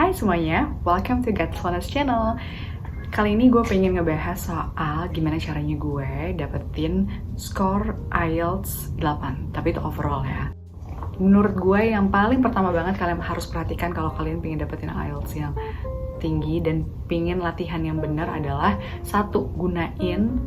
Hai semuanya, welcome to Get Slowness Channel. Kali ini gue pengen ngebahas soal gimana caranya gue dapetin skor IELTS 8, tapi itu overall ya. Menurut gue yang paling pertama banget kalian harus perhatikan kalau kalian pengen dapetin IELTS yang tinggi dan pengen latihan yang benar adalah satu, gunain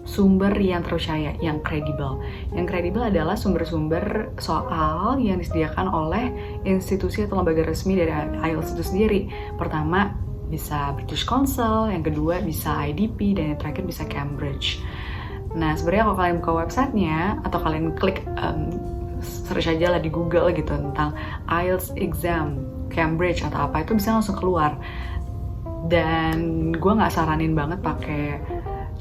sumber yang terpercaya, yang kredibel. Yang kredibel adalah sumber-sumber soal yang disediakan oleh institusi atau lembaga resmi dari IELTS itu sendiri. Pertama, bisa British Council, yang kedua bisa IDP, dan yang terakhir bisa Cambridge. Nah, sebenarnya kalau kalian buka websitenya, atau kalian klik search aja lah di Google gitu tentang IELTS exam, Cambridge atau apa, itu bisa langsung keluar. Dan gue nggak saranin banget pakai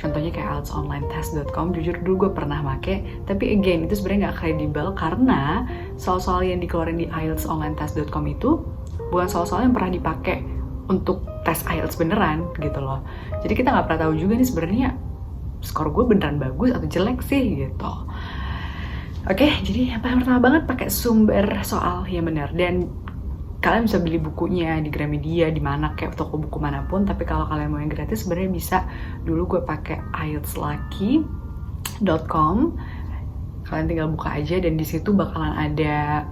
contohnya kayak IELTSonlinetest.com, jujur dulu gue pernah make, tapi again itu sebenarnya nggak kredibel karena soal-soal yang dikeluarin di IELTSonlinetest.com itu bukan soal-soal yang pernah dipakai untuk tes IELTS beneran gitu loh. Jadi kita nggak pernah tahu juga nih sebenarnya skor gue beneran bagus atau jelek sih gitu. Oke, jadi yang paling pertama banget pakai sumber soal yang benar, dan kalian bisa beli bukunya di Gramedia, di mana kayak toko buku manapun. Tapi kalau kalian mau yang gratis, sebenarnya bisa. Dulu gue pakai IELTSlucky.com. Kalian tinggal buka aja dan di situ bakalan ada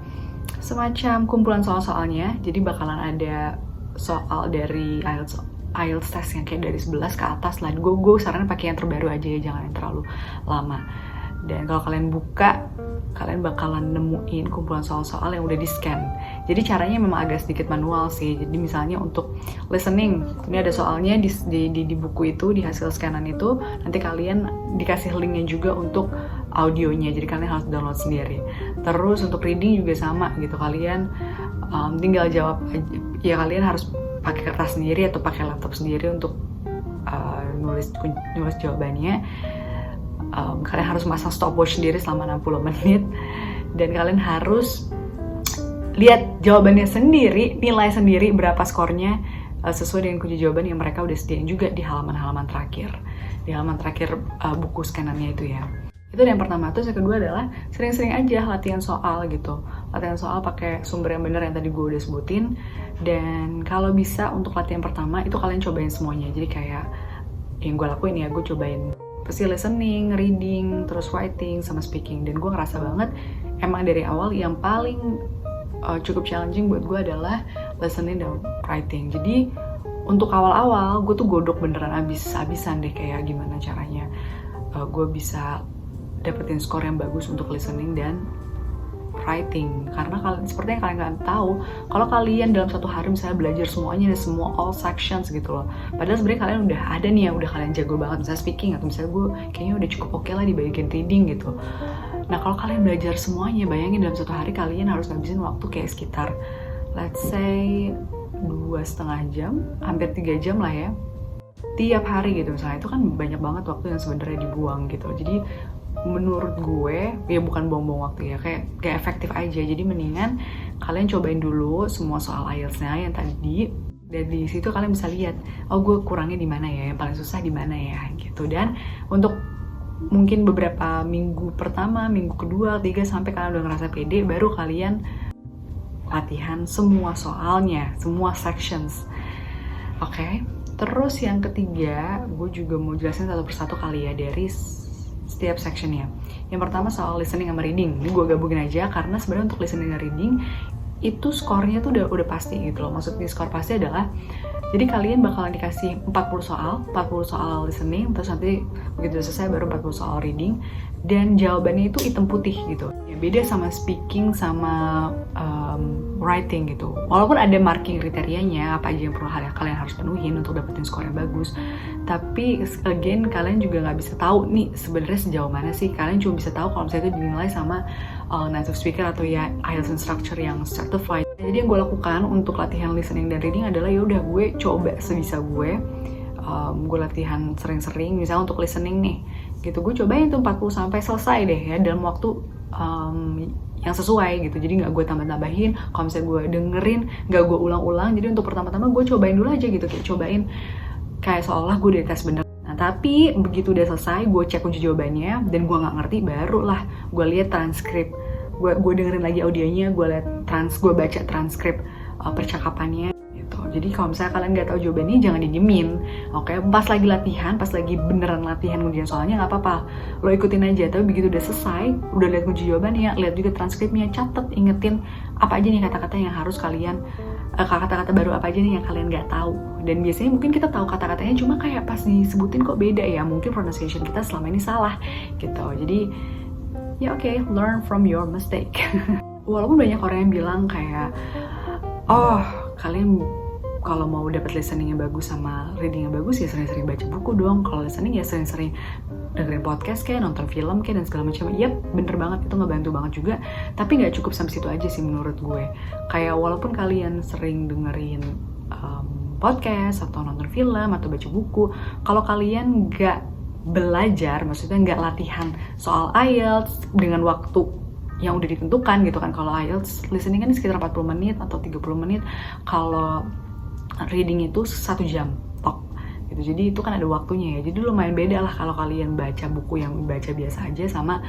semacam kumpulan soal-soalnya. Jadi bakalan ada soal dari IELTS test yang kayak dari 11 ke atas lah. Gue saranin pakai yang terbaru aja ya, jangan yang terlalu lama. Dan kalau kalian buka, kalian bakalan nemuin kumpulan soal-soal yang udah di-scan. Jadi caranya memang agak sedikit manual sih. Jadi misalnya untuk listening, ini ada soalnya di buku itu, di hasil scanan itu, nanti kalian dikasih linknya juga untuk audionya. Jadi kalian harus download sendiri. Terus untuk reading juga sama gitu. Kalian tinggal jawab, ya kalian harus pakai kertas sendiri atau pakai laptop sendiri untuk nulis jawabannya. Kalian harus masang stopwatch sendiri selama 60 menit dan kalian harus lihat jawabannya sendiri, nilai sendiri berapa skornya sesuai dengan kunci jawaban yang mereka udah sediain juga di halaman-halaman terakhir, buku scanannya itu ya. Itu yang pertama. Terus yang kedua adalah sering-sering aja latihan soal gitu, latihan soal pakai sumber yang benar yang tadi gue udah sebutin. Dan kalau bisa untuk latihan pertama itu kalian cobain semuanya. Jadi kayak yang gue lakuin ya, gue cobain pasti listening, reading, terus writing, sama speaking. Dan gue ngerasa banget emang dari awal yang paling cukup challenging buat gue adalah listening dan writing. Jadi untuk awal-awal gue tuh godok beneran abis-abisan deh kayak gimana caranya gue bisa dapetin skor yang bagus untuk listening dan writing. Karena seperti yang kalian tahu, kalau kalian dalam satu hari misalnya belajar semuanya, semua all sections gitu loh, padahal sebenarnya kalian udah ada nih yang udah kalian jago banget, misalnya speaking, atau misalnya gue kayaknya udah cukup oke lah di bagian reading gitu. Nah kalau kalian belajar semuanya, bayangin dalam satu hari kalian harus ngabisin waktu kayak sekitar let's say 2,5 jam, hampir 3 jam lah ya tiap hari gitu misalnya. Itu kan banyak banget waktu yang sebenarnya dibuang gitu. Jadi menurut gue, ya bukan buang-buang waktu ya, kayak efektif aja. Jadi mendingan kalian cobain dulu semua soal IELTS-nya yang tadi, dan di situ kalian bisa lihat, oh gue kurangnya di mana ya, yang paling susah di mana ya gitu. Dan untuk mungkin beberapa minggu pertama, minggu kedua, 3 sampai kalian udah ngerasa pede, baru kalian latihan semua soalnya, semua sections. Oke. Terus yang ketiga, gue juga mau jelasin satu persatu kali ya dari setiap sectionnya. Yang pertama soal listening sama reading. Ini gue gabungin aja karena sebenarnya untuk listening dan reading itu skornya tuh udah pasti gitu loh. Maksudnya skor pasti adalah, jadi kalian bakalan dikasih 40 soal listening, terus nanti begitu selesai baru 40 soal reading, dan jawabannya itu hitam putih gitu. Ya, beda sama speaking sama writing gitu. Walaupun ada marking kriterianya, apa aja yang perlu kalian harus penuhin untuk dapetin skor yang bagus, tapi again kalian juga nggak bisa tahu nih sebenarnya sejauh mana sih. Kalian cuma bisa tahu kalau misalnya itu dinilai sama native speaker atau ya IELTS instructor yang certified. Jadi yang gue lakukan untuk latihan listening dan reading adalah ya udah gue coba sebisa gue latihan sering-sering. Misalnya untuk listening nih gitu, gue cobain tuh 40 sampai selesai deh ya dalam waktu yang sesuai gitu. Jadi nggak gue tambah-tambahin. Kalau misalnya gue dengerin, nggak gue ulang-ulang. Jadi untuk pertama-tama gue cobain dulu aja gitu, kayak cobain kayak seolah gue udah tes bener. Nah tapi begitu udah selesai, gue cek kunci jawabannya dan gue nggak ngerti, barulah gue lihat transkrip, gue dengerin lagi audionya, gue baca transkrip percakapannya gitu. Jadi kalau misalnya kalian nggak tahu jawabannya, jangan didiemin. Oke, pas lagi latihan, pas lagi beneran latihan ngerjain soalnya nggak apa-apa, lo ikutin aja. Tapi begitu udah selesai, udah lihat kunci jawabannya, lihat juga transkripnya, catat, ingetin apa aja nih kata-kata yang harus kalian, kata-kata baru apa aja nih yang kalian nggak tahu. Dan biasanya mungkin kita tahu kata-katanya, cuma kayak pas disebutin kok beda ya, mungkin pronunciation kita selama ini salah gitu. Jadi ya oke, learn from your mistake. Walaupun banyak orang yang bilang kayak, oh kalian kalau mau dapat listening yang bagus sama reading yang bagus ya sering-sering baca buku dong. Kalau listening ya sering-sering dengerin podcast kayak, nonton film kayak, dan segala macam. Yap, bener banget, itu ngebantu banget juga. Tapi nggak cukup sampai situ aja sih menurut gue. Kayak walaupun kalian sering dengerin podcast atau nonton film atau baca buku, kalau kalian nggak belajar, maksudnya nggak latihan soal IELTS dengan waktu yang udah ditentukan gitu kan. Kalau IELTS listening kan sekitar 40 menit atau 30 menit, kalau reading itu 1 jam tok gitu. Jadi itu kan ada waktunya ya. Jadi lumayan beda lah kalau kalian baca buku yang baca biasa aja sama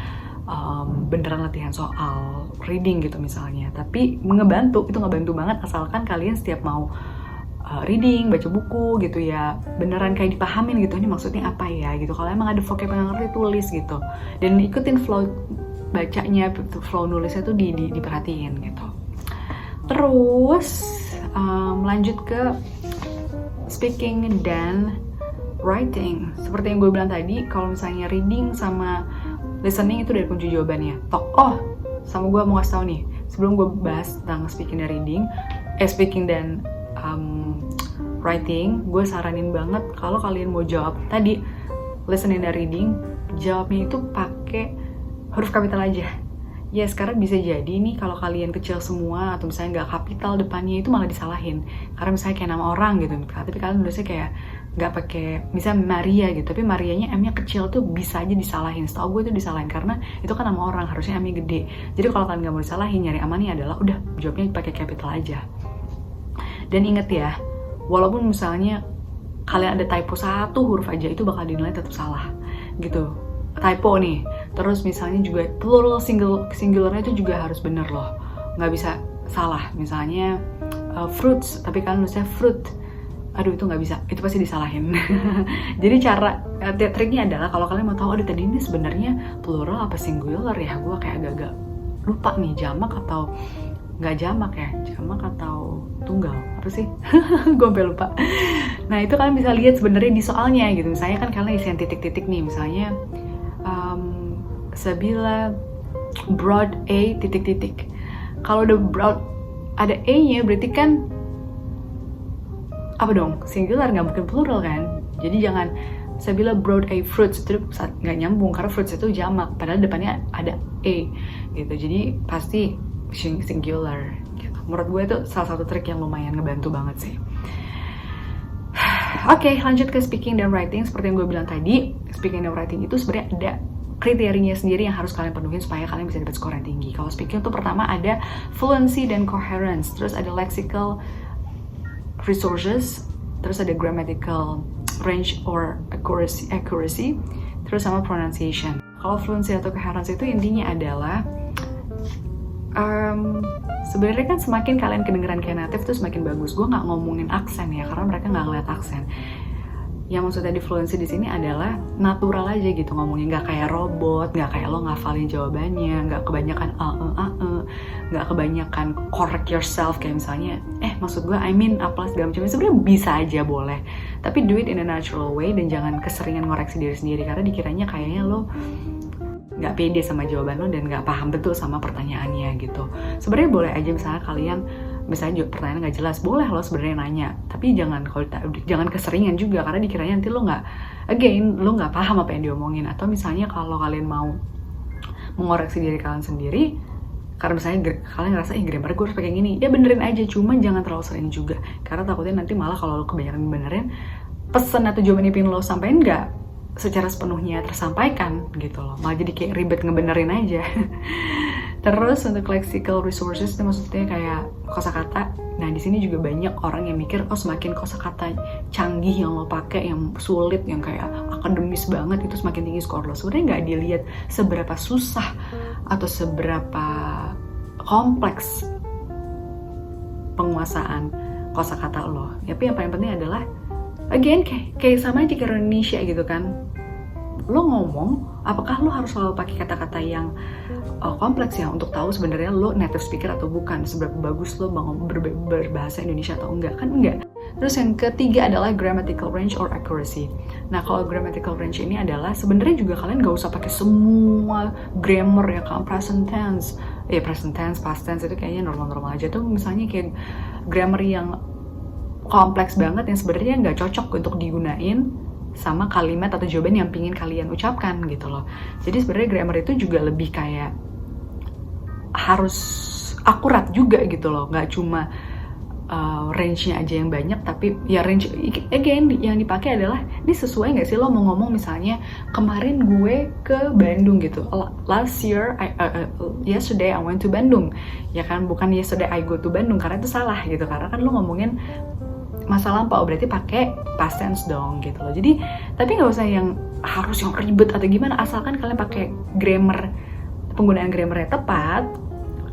beneran latihan soal reading gitu misalnya. Tapi itu ngebantu banget asalkan kalian setiap mau reading, baca buku gitu ya, beneran kayak dipahamin gitu, ini maksudnya apa ya gitu. Kalau emang ada vocab yang ngerti, tulis gitu. Dan ikutin flow bacanya, flow nulisnya tuh diperhatiin gitu. Terus lanjut ke speaking dan writing. Seperti yang gue bilang tadi, kalau misalnya reading sama listening itu dari kunci jawabannya. Sama gue mau kasih tau nih, sebelum gue bahas tentang speaking dan reading, speaking dan writing, gue saranin banget kalau kalian mau jawab tadi listening dan reading, jawabnya itu pakai huruf kapital aja. Ya sekarang bisa jadi nih kalau kalian kecil semua atau misalnya nggak kapital depannya, itu malah disalahin. Karena misalnya kayak nama orang gitu, tapi kalian nulisnya kayak nggak pakai, misalnya Maria gitu, tapi Marianya M-nya kecil tuh bisa aja disalahin. Setahu gue itu disalahin karena itu kan nama orang, harusnya M-nya gede. Jadi kalau kalian nggak mau disalahin, nyari amannya adalah udah jawabnya pakai capital aja. Dan inget ya, walaupun misalnya kalian ada typo 1 huruf aja, itu bakal dinilai tetap salah gitu. Typo nih, terus misalnya juga plural singularnya itu juga harus bener loh, nggak bisa salah. Misalnya fruits, tapi kalian nulisnya fruit, aduh itu nggak bisa, itu pasti disalahin. Jadi triknya adalah kalau kalian mau tahu, aduh tadi ini sebenarnya plural apa singular ya, gue kayak agak lupa nih, jamak atau nggak jamak ya, jamak atau tunggal, apa sih? Gue sampai lupa. Nah itu kalian bisa lihat sebenarnya di soalnya gitu. Misalnya kan kalian isian titik-titik nih, misalnya Sabila brought a titik-titik. Kalau udah brought ada a-nya, berarti kan apa dong? Singular, nggak mungkin plural kan? Jadi jangan Sabila brought a fruits, itu nggak nyambung karena fruits itu jamak, padahal depannya ada a gitu. Jadi pasti singular gitu. Menurut gue itu salah satu trik yang lumayan ngebantu banget sih. Oke, lanjut ke speaking dan writing. Seperti yang gue bilang tadi, speaking dan writing itu sebenarnya ada kriterianya sendiri yang harus kalian penuhin supaya kalian bisa dapat skor yang tinggi. Kalau speaking itu pertama ada fluency dan coherence, terus ada lexical resources, terus ada grammatical range or accuracy, terus sama pronunciation. Kalau fluency atau coherence itu intinya adalah sebenarnya kan semakin kalian kedengeran kayak native tuh semakin bagus. Gue nggak ngomongin aksen ya, karena mereka nggak ngeliat aksen. Yang maksudnya di fluency di sini adalah natural aja gitu ngomongnya, nggak kayak robot, nggak kayak lo ngafalin jawabannya, nggak kebanyakan nggak kebanyakan correct yourself kayak misalnya maksud gue I mean apa segala macam. Sebenarnya bisa aja boleh, tapi do it in a natural way dan jangan keseringan ngoreksi diri sendiri karena dikiranya kayaknya lo nggak pede sama jawaban lo dan nggak paham betul sama pertanyaannya gitu. Sebenarnya boleh aja misalnya kalian pertanyaan nggak jelas, boleh lo sebenarnya nanya, tapi jangan keseringan juga karena dikiranya nanti lo nggak paham apa yang diomongin. Atau misalnya kalau kalian mau mengoreksi diri kalian sendiri karena misalnya kalian ngerasa grammar gue harus pakai gini, ya benerin aja, cuman jangan terlalu sering juga karena takutnya nanti malah kalau lo kebanyakan benerin, pesan atau jawaban yang pengen lo sampein nggak secara sepenuhnya tersampaikan gitu loh, malah jadi kayak ribet ngebenerin aja. Terus untuk lexical resources itu maksudnya kayak kosakata. Nah di sini juga banyak orang yang mikir semakin kosakata canggih yang lo pakai, yang sulit, yang kayak akademis banget, itu semakin tinggi skor lo. Sebenarnya nggak dilihat seberapa susah atau seberapa kompleks penguasaan kosakata lo. Tapi yang paling penting adalah again kayak sama aja kayak Indonesia gitu kan. Lo ngomong, apakah lo harus selalu pakai kata-kata yang kompleks ya untuk tahu sebenarnya lo native speaker atau bukan, seberapa bagus lo berbahasa Indonesia atau enggak, kan enggak. Terus yang ketiga adalah grammatical range or accuracy. Nah kalau grammatical range ini adalah sebenarnya juga kalian gak usah pakai semua grammar ya kan, present tense, past tense itu kayaknya normal-normal aja tuh. Misalnya kayak grammar yang kompleks banget yang sebenarnya nggak cocok untuk digunain sama kalimat atau jawaban yang pingin kalian ucapkan gitu loh. Jadi sebenarnya grammar itu juga lebih kayak harus akurat juga gitu loh, nggak cuma range-nya aja yang banyak, tapi ya range again yang dipakai adalah ini sesuai nggak sih lo mau ngomong misalnya kemarin gue ke Bandung gitu, last year yesterday I went to Bandung ya kan, bukan yesterday I go to Bandung karena itu salah gitu, karena kan lo ngomongin masa lampau berarti pakai past tense dong gitu loh. Jadi tapi nggak usah yang harus yang ribet atau gimana, asalkan kalian pakai grammar, penggunaan grammarnya tepat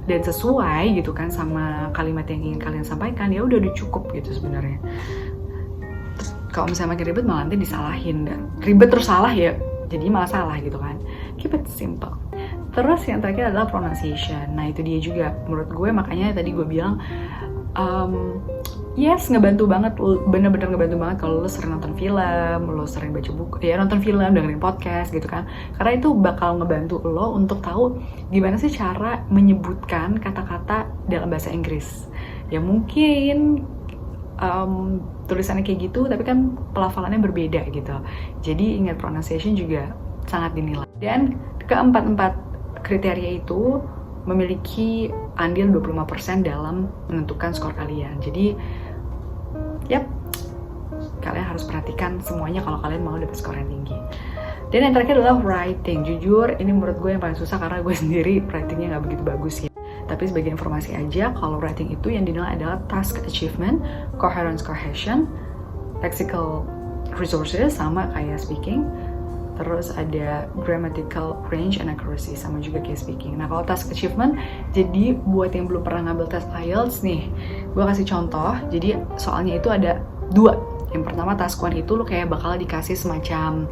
dan sesuai gitu kan sama kalimat yang ingin kalian sampaikan, ya udah cukup gitu sebenarnya. Kalau misalnya makin ribet malah nanti disalahin, dan ribet terus salah ya jadi malah salah gitu kan. Keep it simple. Terus yang terakhir adalah pronunciation. Nah itu dia juga menurut gue, makanya tadi gue bilang yes, ngebantu banget, bener-bener ngebantu banget kalau lo sering nonton film, lo sering baca buku, ya nonton film, dengerin podcast gitu kan. Karena itu bakal ngebantu lo untuk tahu gimana sih cara menyebutkan kata-kata dalam bahasa Inggris. Ya mungkin tulisannya kayak gitu, tapi kan pelafalannya berbeda gitu. Jadi ingat pronunciation juga sangat dinilai. Dan keempat kriteria itu memiliki andil 25% dalam menentukan skor kalian. Jadi kalian harus perhatikan semuanya kalau kalian mau dapat skor yang tinggi. Dan yang terakhir adalah writing. Jujur ini menurut gue yang paling susah karena gue sendiri writingnya gak begitu bagus ya. Tapi sebagai informasi aja, kalau writing itu yang dinilai adalah task achievement, coherence cohesion, lexical resources sama kayak speaking. Terus ada grammatical range and accuracy, sama juga kayak speaking. Nah kalau task achievement, jadi buat yang belum pernah ngambil tes IELTS nih, gue kasih contoh. Jadi soalnya itu ada 2. Yang pertama task 1 itu lo kayak bakal dikasih semacam,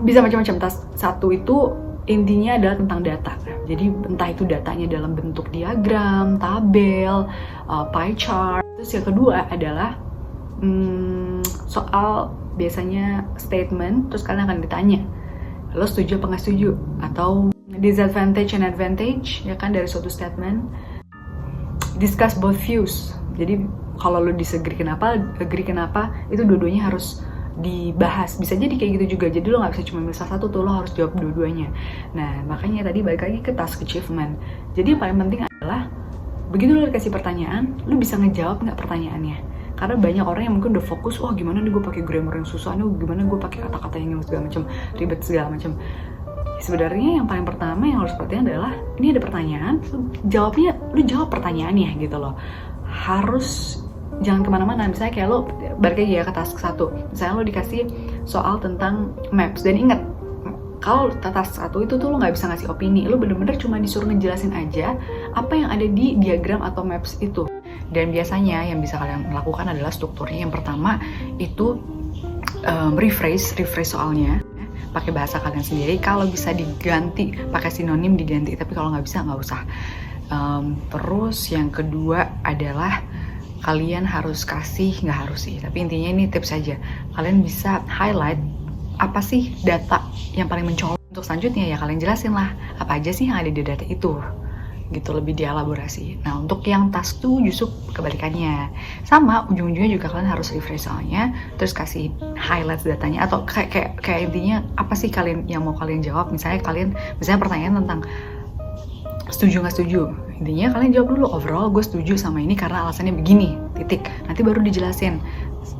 bisa macam-macam. Task 1 itu intinya adalah tentang data. Jadi entah itu datanya dalam bentuk diagram, tabel, pie chart. Terus yang kedua adalah soal biasanya statement, terus kalian akan ditanya lo setuju apa nggak setuju, atau disadvantage and advantage ya kan dari suatu statement. Discuss both views, jadi kalau lo disagree kenapa, agree kenapa, itu dua-duanya harus dibahas. Bisa jadi kayak gitu juga, jadi lo nggak bisa cuma milih salah satu tuh, lo harus jawab dua-duanya. Nah makanya tadi balik lagi ke task achievement. Jadi yang paling penting adalah begitu lo dikasih pertanyaan, lo bisa ngejawab nggak pertanyaannya. Karena banyak orang yang mungkin udah fokus, wah gimana nih gue pakai grammar yang susah nih, gimana gue pakai kata-kata yang segala macam ribet segala macam. Sebenarnya yang paling pertama yang harus perhatian adalah ini ada pertanyaan, jawabnya lu jawab pertanyaannya gitu loh. Harus jangan kemana-mana. Misalnya kayak lo balik lagi ya ke task 1, misalnya lo dikasih soal tentang maps, dan ingat kalau task 1 itu tuh lo nggak bisa ngasih opini, lo bener-bener cuma disuruh ngejelasin aja apa yang ada di diagram atau maps itu. Dan biasanya yang bisa kalian lakukan adalah strukturnya. Yang pertama itu rephrase soalnya pakai bahasa kalian sendiri. Kalau bisa diganti pakai sinonim diganti, tapi kalau nggak bisa nggak usah. Terus yang kedua adalah kalian harus kasih, nggak harus sih, tapi intinya ini tips aja. Kalian bisa highlight apa sih data yang paling mencolok. Untuk selanjutnya ya kalian jelasin lah apa aja sih yang ada di data itu gitu, lebih dielaborasi. Nah untuk yang task 2 justru kebalikannya, sama ujung-ujungnya juga kalian harus refresh soalnya, terus kasih highlight datanya, atau kayak intinya apa sih kalian yang mau kalian jawab. Misalnya pertanyaan tentang setuju nggak setuju, intinya kalian jawab dulu overall gue setuju sama ini karena alasannya begini, titik. Nanti baru dijelasin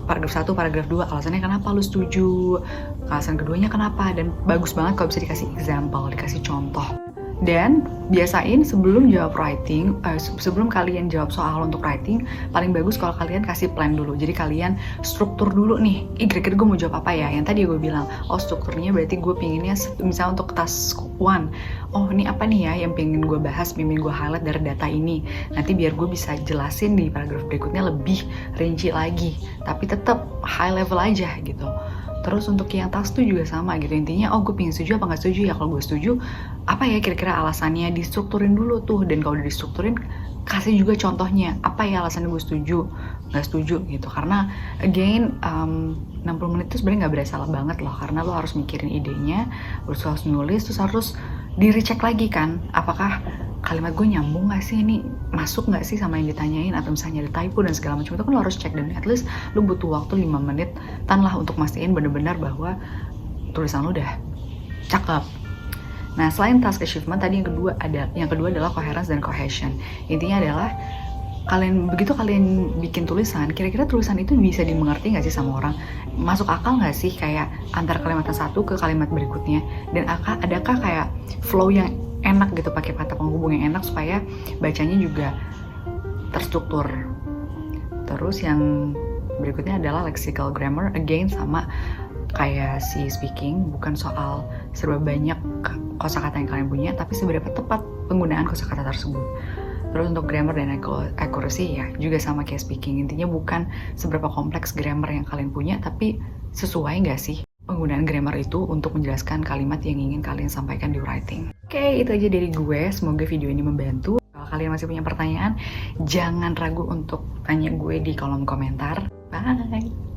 paragraf 1, paragraf 2 alasannya kenapa lu setuju, alasan keduanya kenapa. Dan bagus banget kalau bisa dikasih example, dikasih contoh. Dan biasain sebelum jawab writing, sebelum kalian jawab soal untuk writing, paling bagus kalau kalian kasih plan dulu. Jadi kalian struktur dulu nih, kira-kira gue mau jawab apa ya? Yang tadi gue bilang, strukturnya berarti gue pinginnya, misalnya untuk task 1, ini apa nih ya yang pengen gue bahas, pengen gue highlight dari data ini. Nanti biar gue bisa jelasin di paragraf berikutnya lebih rinci lagi, tapi tetap high level aja gitu. Terus untuk yang task tuh juga sama gitu, intinya gue pengen setuju apa nggak setuju ya. Kalau gue setuju, apa ya kira-kira alasannya, distrukturin dulu tuh. Dan kalau udah distrukturin, kasih juga contohnya, apa ya alasannya gue setuju, nggak setuju gitu. Karena again, 60 menit tuh sebenarnya nggak berasa banget loh, karena lo harus mikirin idenya, terus harus nulis, terus harus di-recheck lagi kan, apakah kalimat gue nyambung gak sih, ini masuk gak sih sama yang ditanyain, atau misalnya ada typo dan segala macam. Itu kan lo harus cek, dan at least lo butuh waktu 5 menit lah untuk mastiin bener-bener bahwa tulisan lo udah cakep. Nah, selain task achievement tadi, yang kedua adalah coherence dan cohesion. Intinya adalah begitu kalian bikin tulisan, kira-kira tulisan itu bisa dimengerti gak sih sama orang, masuk akal gak sih kayak antar kalimat yang satu ke kalimat berikutnya, dan adakah kayak flow yang enak gitu, pakai kata penghubung yang enak supaya bacanya juga terstruktur. Terus yang berikutnya adalah lexical grammar, again sama kayak si speaking, bukan soal serba banyak kosakata yang kalian punya, tapi seberapa tepat penggunaan kosakata tersebut. Terus untuk grammar dan accuracy ya juga sama kayak speaking, intinya bukan seberapa kompleks grammar yang kalian punya, tapi sesuai nggak sih penggunaan grammar itu untuk menjelaskan kalimat yang ingin kalian sampaikan di writing. Oke, itu aja dari gue. Semoga video ini membantu. Kalau kalian masih punya pertanyaan, jangan ragu untuk tanya gue di kolom komentar. Bye!